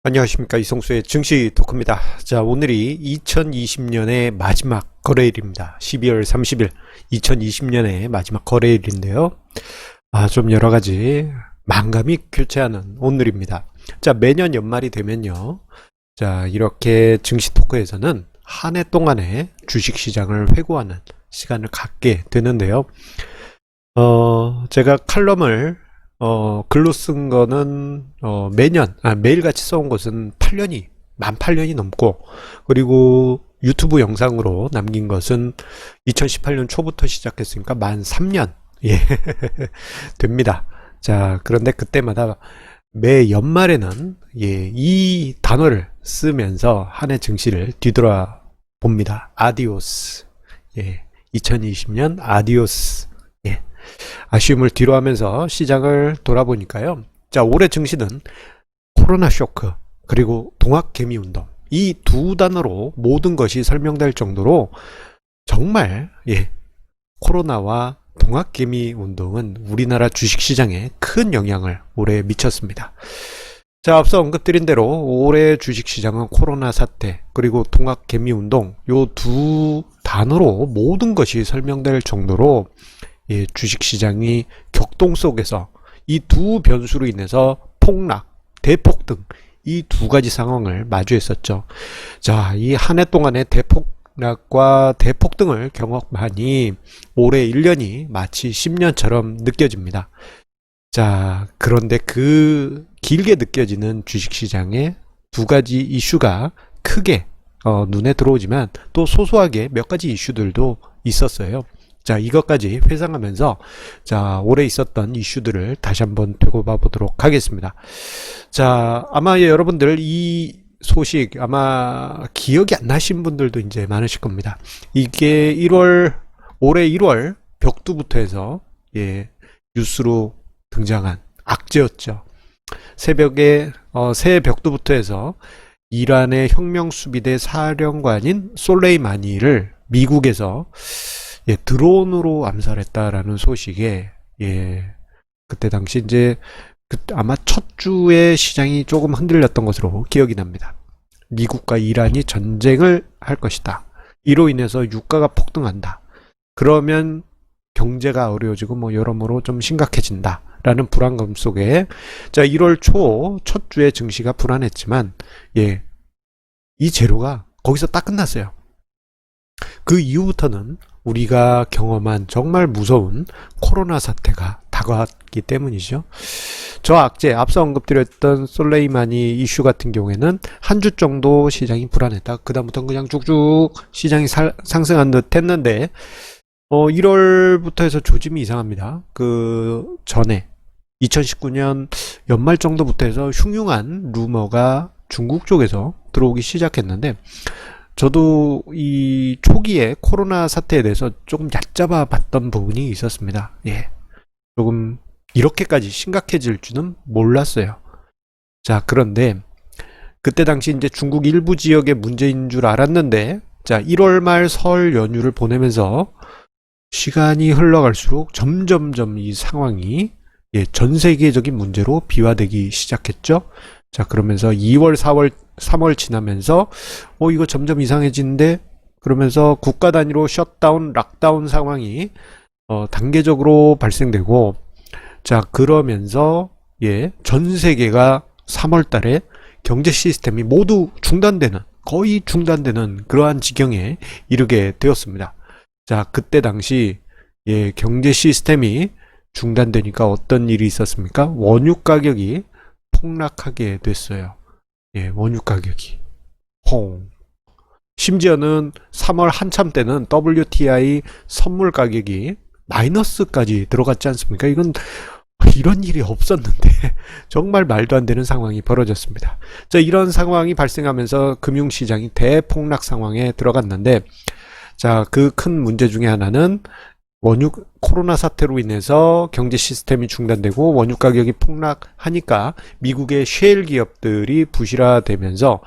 안녕하십니까, 이성수의 증시 토크입니다. 자, 오늘이 2020년의 마지막 거래일입니다. 12월 30일 2020년의 마지막 거래일인데요. 좀 여러가지 만감이 교차하는 오늘입니다. 자, 매년 연말이 되면요, 자, 이렇게 증시 토크에서는 한 해 동안의 주식시장을 회고하는 시간을 갖게 되는데요. 제가 칼럼을 글로 쓴 거는 매일같이 써온 것은 만 8년이 넘고, 그리고 유튜브 영상으로 남긴 것은 2018년 초부터 시작했으니까 만 3년 예 됩니다. 자, 그런데 그때마다 매 연말에는 이 단어를 쓰면서 한 해 증시를 뒤돌아 봅니다. 아디오스. 2020년 아디오스. 아쉬움을 뒤로 하면서 시장을 돌아보니까요. 자, 올해 증시는 코로나 쇼크 그리고 동학개미 운동, 이 두 단어로 모든 것이 설명될 정도로 정말 코로나와 동학개미 운동은 우리나라 주식시장에 큰 영향을 올해 미쳤습니다. 자, 앞서 언급드린 대로 올해 주식시장은 코로나 사태 그리고 동학개미 운동, 요 두 단어로 모든 것이 설명될 정도로 주식시장이 격동 속에서 이 두 변수로 인해서 폭락, 대폭등, 이 두 가지 상황을 마주했었죠. 자, 이 한 해 동안의 대폭락과 대폭등을 경험하니 올해 1년이 마치 10년처럼 느껴집니다. 자, 그런데 그 길게 느껴지는 주식시장의 두 가지 이슈가 크게 눈에 들어오지만 또 소소하게 몇 가지 이슈들도 있었어요. 자, 이것까지 회상하면서 자, 올해 있었던 이슈들을 다시 한번 되짚어 보도록 하겠습니다. 자, 아마 여러분들 이 소식 아마 기억이 안 나신 분들도 이제 많으실 겁니다. 이게 올해 1월 벽두부터 해서 뉴스로 등장한 악재였죠. 새벽에 새 벽두부터 해서 이란의 혁명수비대 사령관인 솔레이마니를 미국에서 드론으로 암살했다라는 소식에, 그때 당시 이제, 아마 첫 주에 시장이 조금 흔들렸던 것으로 기억이 납니다. 미국과 이란이 전쟁을 할 것이다. 이로 인해서 유가가 폭등한다. 그러면 경제가 어려워지고 여러모로 좀 심각해진다. 라는 불안감 속에, 자, 1월 초 첫 주에 증시가 불안했지만, 이 재료가 거기서 딱 끝났어요. 그 이후부터는 우리가 경험한 정말 무서운 코로나 사태가 다가왔기 때문이죠. 저 악재, 앞서 언급드렸던 솔레이마니 이슈 같은 경우에는 한 주 정도 시장이 불안했다. 그 다음부터는 그냥 쭉쭉 시장이 상승한 듯 했는데 1월부터 해서 조짐이 이상합니다. 그 전에 2019년 연말 정도부터 해서 흉흉한 루머가 중국 쪽에서 들어오기 시작했는데, 저도 이 초기에 코로나 사태에 대해서 조금 얕잡아 봤던 부분이 있었습니다. 조금 이렇게까지 심각해질 줄은 몰랐어요. 자, 그런데 그때 당시 이제 중국 일부 지역의 문제인 줄 알았는데, 자, 1월 말 설 연휴를 보내면서 시간이 흘러갈수록 점점점 이 상황이 전 세계적인 문제로 비화되기 시작했죠. 자, 그러면서 2월, 4월, 3월 지나면서 이거 점점 이상해지는데, 그러면서 국가 단위로 셧다운, 락다운 상황이 단계적으로 발생되고, 자, 그러면서 전 세계가 3월 달에 경제 시스템이 모두 중단되는, 거의 중단되는 그러한 지경에 이르게 되었습니다. 자, 그때 당시 경제 시스템이 중단되니까 어떤 일이 있었습니까? 원유 가격이 폭락하게 됐어요. 원유 가격이 심지어는 3월 한참 때는 WTI 선물 가격이 마이너스까지 들어갔지 않습니까? 이런 일이 없었는데 정말 말도 안 되는 상황이 벌어졌습니다. 자, 이런 상황이 발생하면서 금융시장이 대폭락 상황에 들어갔는데, 자, 그 큰 문제 중에 하나는 코로나 사태로 인해서 경제 시스템이 중단되고 원유 가격이 폭락하니까 미국의 셰일 기업들이 부실화되면서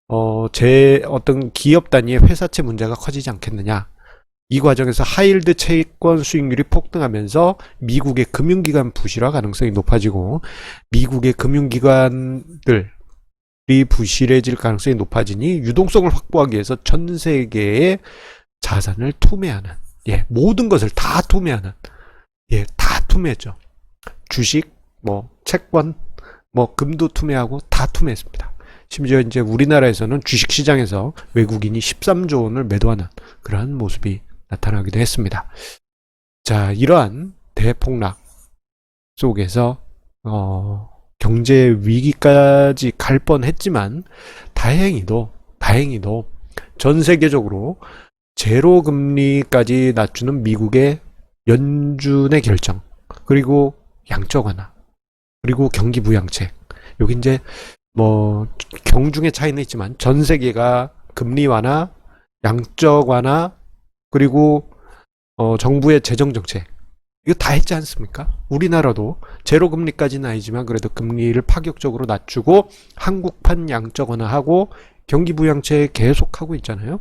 어떤 기업 단위의 회사채 문제가 커지지 않겠느냐. 이 과정에서 하이힐드 채권 수익률이 폭등하면서 미국의 금융기관 부실화 가능성이 높아지고, 미국의 금융기관들 부실해질 가능성이 높아지니 유동성을 확보하기 위해서 전 세계의 자산을 투매하는, 모든 것을 다 투매하는, 다 투매했죠. 주식, 채권, 금도 투매하고 다 투매했습니다. 심지어 이제 우리나라에서는 주식시장에서 외국인이 13조 원을 매도하는 그러한 모습이 나타나기도 했습니다. 자, 이러한 대폭락 속에서 경제 위기까지 갈 뻔했지만 다행히도 전 세계적으로 제로 금리까지 낮추는 미국의 연준의 결정, 그리고 양적 완화, 그리고 경기 부양책, 여기 이제 경중의 차이는 있지만 전 세계가 금리 완화, 양적 완화, 그리고 정부의 재정 정책, 이거 다 했지 않습니까? 우리나라도 제로 금리까지는 아니지만 그래도 금리를 파격적으로 낮추고 한국판 양적 완화하고 경기 부양책 계속하고 있잖아요.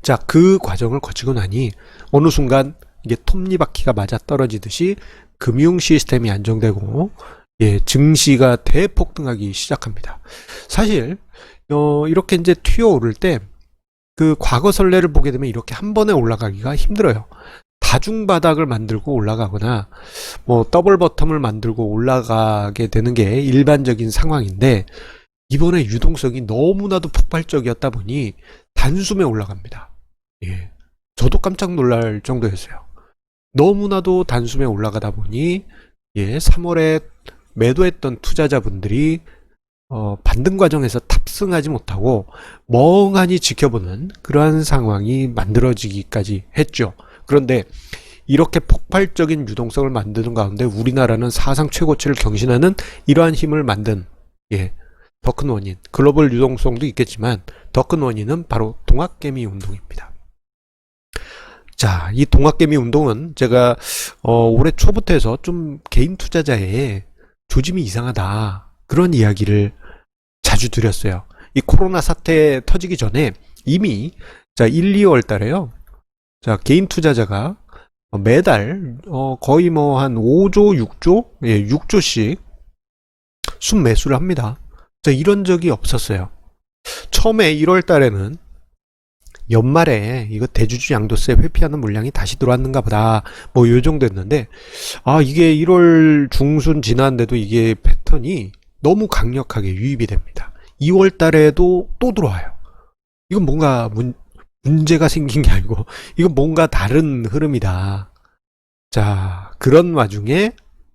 자, 그 과정을 거치고 나니 어느 순간 이게 톱니바퀴가 맞아 떨어지듯이 금융 시스템이 안정되고 증시가 대폭등하기 시작합니다. 사실 이렇게 이제 튀어오를 때 그 과거 선례를 보게 되면 이렇게 한 번에 올라가기가 힘들어요. 다중바닥을 만들고 올라가거나 더블 버텀을 만들고 올라가게 되는 게 일반적인 상황인데, 이번에 유동성이 너무나도 폭발적이었다 보니 단숨에 올라갑니다. 저도 깜짝 놀랄 정도였어요. 너무나도 단숨에 올라가다 보니 3월에 매도했던 투자자분들이 반등 과정에서 탑승하지 못하고 멍하니 지켜보는 그러한 상황이 만들어지기까지 했죠. 그런데 이렇게 폭발적인 유동성을 만드는 가운데 우리나라는 사상 최고치를 경신하는 이러한 힘을 만든 더 큰 원인, 글로벌 유동성도 있겠지만 더 큰 원인은 바로 동학개미 운동입니다. 자, 이 동학개미 운동은 제가 올해 초부터 해서 좀 개인 투자자의 조짐이 이상하다, 그런 이야기를 자주 드렸어요. 이 코로나 사태 터지기 전에 이미 1, 2월 달에요. 자, 개인 투자자가 매달 거의 한 5조, 6조, 6조씩 순매수를 합니다. 자, 이런 적이 없었어요. 처음에 1월 달에는 연말에 이거 대주주 양도세 회피하는 물량이 다시 들어왔는가 보다, 요 정도였는데, 이게 1월 중순 지났는데도 이게 패턴이 너무 강력하게 유입이 됩니다. 2월 달에도 또 들어와요. 이건 뭔가 문제가 생긴 게 아니고 이건 뭔가 다른 흐름이다. 자, 그런 와중에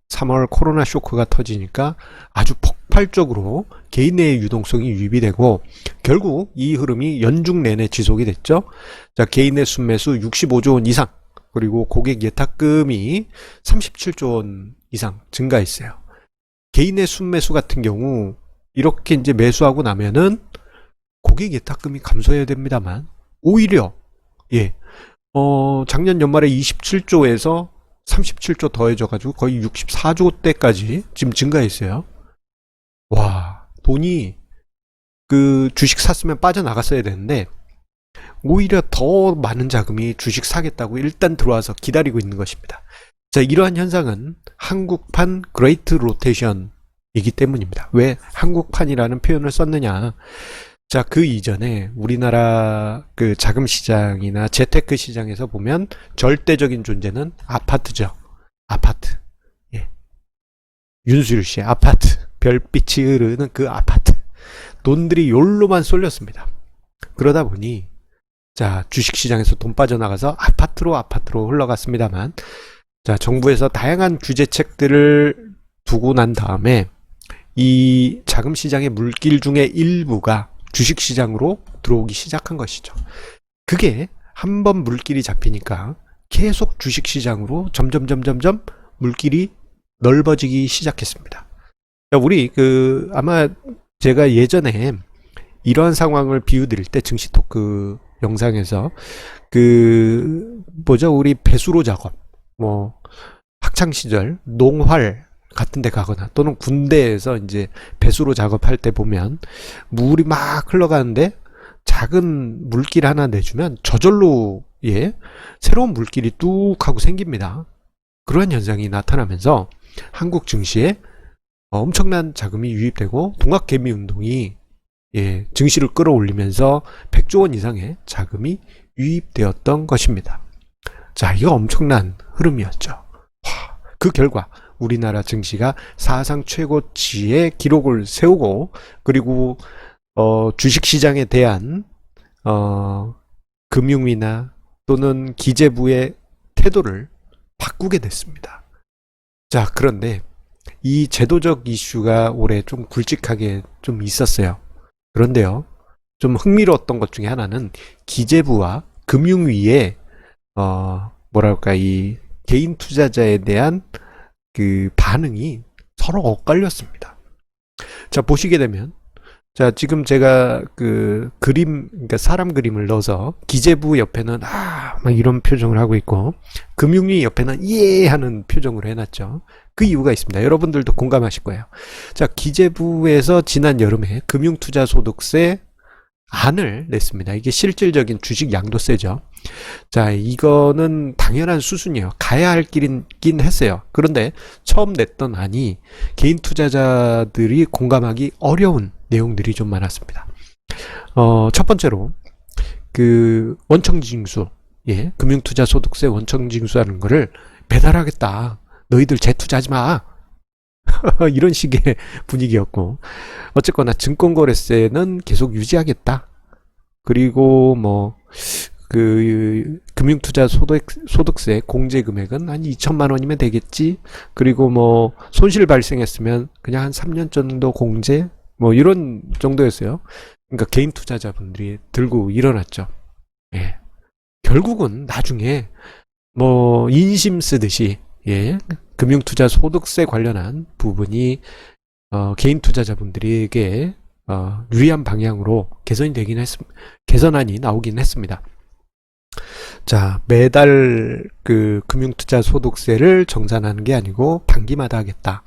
3월 코로나 쇼크가 터지니까 아주 폭발적으로 개인의 유동성이 유입이 되고 결국 이 흐름이 연중 내내 지속이 됐죠. 자, 개인의 순매수 65조 원 이상, 그리고 고객 예탁금이 37조 원 이상 증가했어요. 개인의 순매수 같은 경우 이렇게 이제 매수하고 나면은 고객 예탁금이 감소해야 됩니다만, 오히려 작년 연말에 27조에서 37조 더해져가지고 거의 64조대까지 지금 증가했어요. 와, 돈이 그 주식 샀으면 빠져나갔어야 되는데 오히려 더 많은 자금이 주식 사겠다고 일단 들어와서 기다리고 있는 것입니다. 자, 이러한 현상은 한국판 그레이트 로테이션이기 때문입니다. 왜 한국판이라는 표현을 썼느냐? 자, 그 이전에 우리나라 그 자금 시장이나 재테크 시장에서 보면 절대적인 존재는 아파트죠. 아파트. 윤수일 씨의 아파트. 별빛이 흐르는 그 아파트. 돈들이 요로만 쏠렸습니다. 그러다 보니 자, 주식 시장에서 돈 빠져나가서 아파트로 흘러갔습니다만, 자, 정부에서 다양한 규제책들을 두고 난 다음에 이 자금 시장의 물길 중에 일부가 주식시장으로 들어오기 시작한 것이죠. 그게 한번 물길이 잡히니까 계속 주식시장으로 점점 물길이 넓어지기 시작했습니다. 우리 아마 제가 예전에 이러한 상황을 비유드릴 때 증시 토크 영상에서 우리 배수로 작업, 학창시절 농활 같은 데 가거나 또는 군대에서 이제 배수로 작업할 때 보면 물이 막 흘러가는데 작은 물길 하나 내주면 저절로 새로운 물길이 뚝 하고 생깁니다. 그러한 현상이 나타나면서 한국 증시에 엄청난 자금이 유입되고 동학개미운동이 증시를 끌어올리면서 100조 원 이상의 자금이 유입되었던 것입니다. 자, 이거 엄청난 흐름이었죠. 그 결과 우리나라 증시가 사상 최고치의 기록을 세우고, 그리고 주식시장에 대한 금융위나 또는 기재부의 태도를 바꾸게 됐습니다. 자, 그런데 이 제도적 이슈가 올해 좀 굵직하게 좀 있었어요. 그런데요, 좀 흥미로웠던 것 중에 하나는 기재부와 금융위의 뭐랄까, 이 개인 투자자에 대한 그 반응이 서로 엇갈렸습니다. 자, 보시게 되면, 자, 지금 제가 그 그림, 그러니까 사람 그림을 넣어서 기재부 옆에는 막 이런 표정을 하고 있고, 금융위 옆에는 예 하는 표정으로 해놨죠. 그 이유가 있습니다. 여러분들도 공감하실 거예요. 자, 기재부에서 지난 여름에 금융투자소득세 안을 냈습니다. 이게 실질적인 주식 양도세죠. 자, 이거는 당연한 수순이에요. 가야 할 길이긴 했어요. 그런데 처음 냈던 안이 개인 투자자들이 공감하기 어려운 내용들이 좀 많았습니다. 첫 번째로 그 원청징수, 금융투자소득세 원청징수하는 거를 배달하겠다. 너희들 재투자하지 마. 이런 식의 분위기였고, 어쨌거나 증권거래세는 계속 유지하겠다. 그리고 그 금융투자 소득세 공제 금액은 한 2천만 원이면 되겠지. 그리고 손실 발생했으면 그냥 한 3년 정도 공제, 이런 정도였어요. 그러니까 개인 투자자분들이 들고 일어났죠. 결국은 나중에 인심 쓰듯이 금융투자 소득세 관련한 부분이 개인 투자자분들에게 유리한 방향으로 개선안이 나오긴 했습니다. 자, 매달 그 금융투자 소득세를 정산하는 게 아니고 반기마다 하겠다.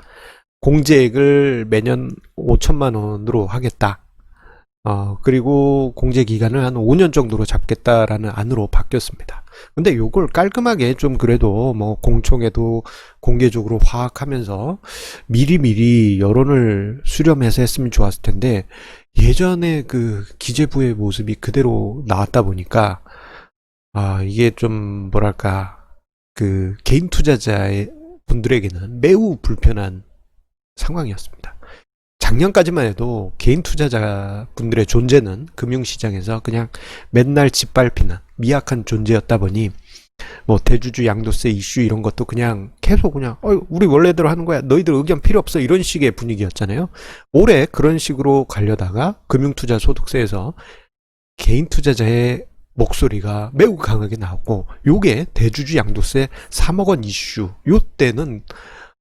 공제액을 매년 5천만 원으로 하겠다. 그리고 공제 기간을 한 5년 정도로 잡겠다라는 안으로 바뀌었습니다. 근데 요걸 깔끔하게 좀 그래도 공청회도 공개적으로 파악하면서 미리미리 여론을 수렴해서 했으면 좋았을 텐데, 예전에 그 기재부의 모습이 그대로 나왔다 보니까 이게 좀 뭐랄까, 그 개인 투자자의 분들에게는 매우 불편한 상황이었습니다. 작년까지만 해도 개인 투자자 분들의 존재는 금융시장에서 그냥 맨날 짓밟히는 미약한 존재였다 보니 대주주 양도세 이슈 이런 것도 그냥 계속 우리 원래대로 하는 거야, 너희들 의견 필요 없어, 이런 식의 분위기였잖아요. 올해 그런 식으로 가려다가 금융투자 소득세에서 개인 투자자의 목소리가 매우 강하게 나왔고, 요게 대주주 양도세 3억 원 이슈, 요 때는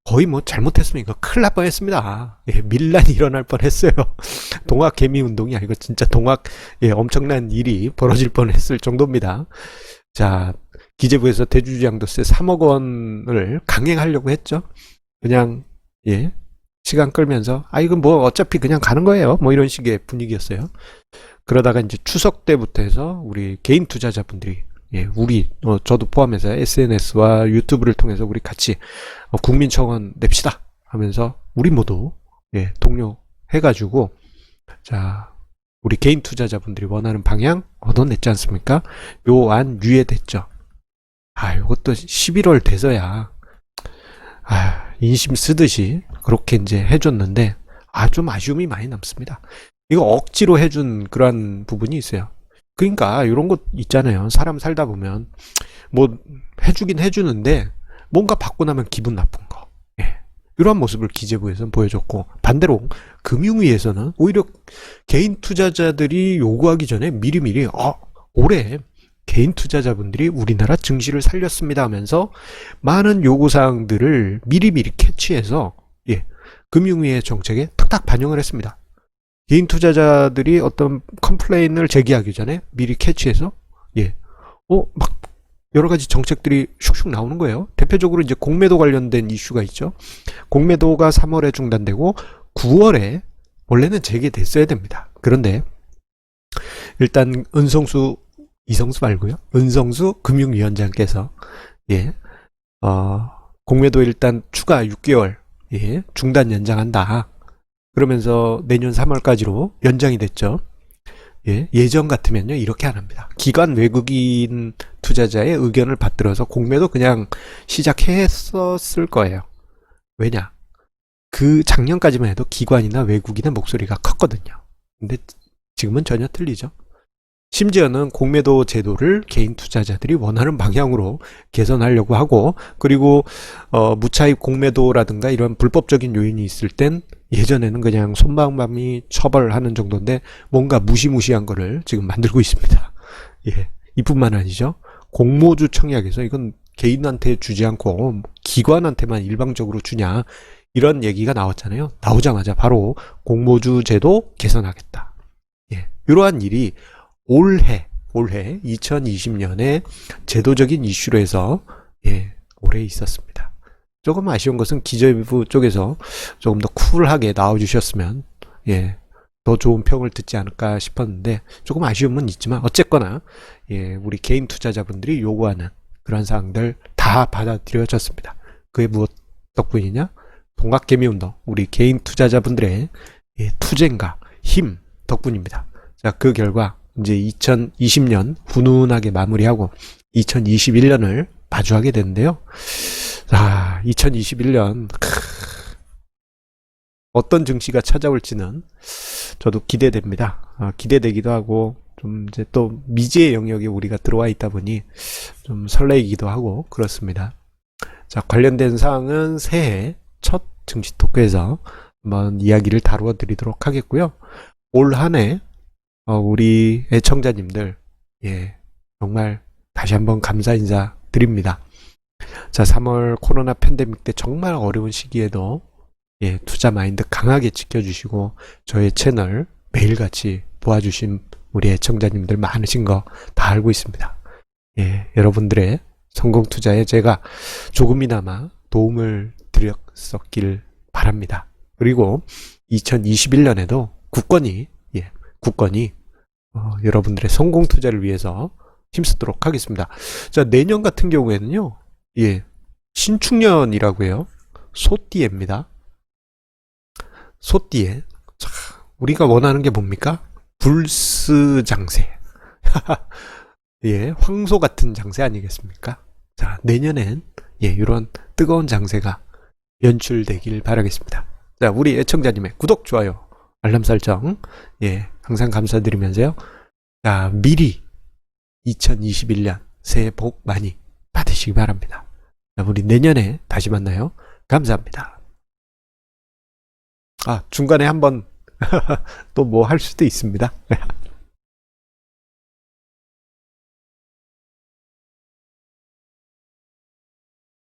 거의 잘못했으면 이거 큰일 날 뻔했습니다. 밀란이 일어날 뻔했어요. 동학개미운동이 아니고 진짜 엄청난 일이 벌어질 뻔했을 정도입니다. 자, 기재부에서 대주주 양도세 3억 원을 강행하려고 했죠. 그냥 시간 끌면서 이건 어차피 그냥 가는 거예요, 이런 식의 분위기였어요. 그러다가 이제 추석 때부터 해서 우리 개인 투자자분들이 저도 포함해서 SNS와 유튜브를 통해서 우리 같이 국민청원 냅시다 하면서 우리 모두 독려해가지고, 자, 우리 개인 투자자분들이 원하는 방향 얻어냈지 않습니까? 요 안 유예됐죠. 요것도 11월 돼서야 인심 쓰듯이 그렇게 이제 해줬는데 좀 아쉬움이 많이 남습니다. 이거 억지로 해준 그런 부분이 있어요. 그러니까 이런 것 있잖아요. 사람 살다 보면 해주긴 해주는데 뭔가 받고 나면 기분 나쁜 거. 이러한 모습을 기재부에서는 보여줬고, 반대로 금융위에서는 오히려 개인 투자자들이 요구하기 전에 미리미리 올해 개인 투자자분들이 우리나라 증시를 살렸습니다 하면서 많은 요구사항들을 미리미리 캐치해서 금융위의 정책에 탁탁 반영을 했습니다. 개인 투자자들이 어떤 컴플레인을 제기하기 전에 미리 캐치해서 막 여러 가지 정책들이 슉슉 나오는 거예요. 대표적으로 이제 공매도 관련된 이슈가 있죠. 공매도가 3월에 중단되고 9월에 원래는 재개됐어야 됩니다. 그런데 일단 이성수 말고요, 은성수 금융위원장께서 공매도 일단 추가 6개월 예, 중단 연장한다. 그러면서 내년 3월까지로 연장이 됐죠. 예, 예전 같으면요, 이렇게 안 합니다. 기관 외국인 투자자의 의견을 받들어서 공매도 그냥 시작했었을 거예요. 왜냐? 그 작년까지만 해도 기관이나 외국인의 목소리가 컸거든요. 근데 지금은 전혀 틀리죠. 심지어는 공매도 제도를 개인 투자자들이 원하는 방향으로 개선하려고 하고, 그리고 무차입 공매도라든가 이런 불법적인 요인이 있을 땐 예전에는 그냥 손방망이 처벌하는 정도인데 뭔가 무시무시한 거를 지금 만들고 있습니다. 예, 이뿐만 아니죠. 공모주 청약에서 이건 개인한테 주지 않고 기관한테만 일방적으로 주냐, 이런 얘기가 나왔잖아요. 나오자마자 바로 공모주 제도 개선하겠다. 예, 이러한 일이 올해 2020년에 제도적인 이슈로 해서 예, 올해 있었습니다. 조금 아쉬운 것은 기재부 쪽에서 조금 더 쿨하게 나와주셨으면 예, 더 좋은 평을 듣지 않을까 싶었는데 조금 아쉬움은 있지만 어쨌거나 예, 우리 개인 투자자분들이 요구하는 그런 사항들 다 받아들여졌습니다. 그게 무엇 덕분이냐? 동학개미운동, 우리 개인 투자자분들의 예, 투쟁과 힘 덕분입니다. 자, 그 결과 이제 2020년 훈훈하게 마무리하고 2021년을 마주하게 되는데요. 자, 2021년 어떤 증시가 찾아올지는 저도 기대됩니다. 기대되기도 하고 좀 이제 또 미지의 영역에 우리가 들어와 있다 보니 좀 설레이기도 하고 그렇습니다. 자, 관련된 사항은 새해 첫 증시 토크에서 한번 이야기를 다루어 드리도록 하겠고요. 올 한해 우리 애청자님들 예, 정말 다시 한번 감사 인사 드립니다. 자, 3월 코로나 팬데믹 때 정말 어려운 시기에도 예, 투자 마인드 강하게 지켜주시고 저의 채널 매일같이 도와주신 우리 애청자님들 많으신 거 다 알고 있습니다. 예, 여러분들의 성공 투자에 제가 조금이나마 도움을 드렸었길 바랍니다. 그리고 2021년에도 굳건히 여러분들의 성공 투자를 위해서 힘쓰도록 하겠습니다. 자, 내년 같은 경우에는요, 예, 신축년이라고 해요. 소띠에입니다. 소띠에. 자, 우리가 원하는 게 뭡니까? 불스 장세. 예, 황소 같은 장세 아니겠습니까? 자, 내년엔 예, 이런 뜨거운 장세가 연출되길 바라겠습니다. 자, 우리 애청자님의 구독, 좋아요, 알람 설정 예, 항상 감사드리면서요. 자, 미리 2021년 새해 복 많이 받으시기 바랍니다. 자, 우리 내년에 다시 만나요. 감사합니다. 중간에 한번 또 뭐 할 수도 있습니다.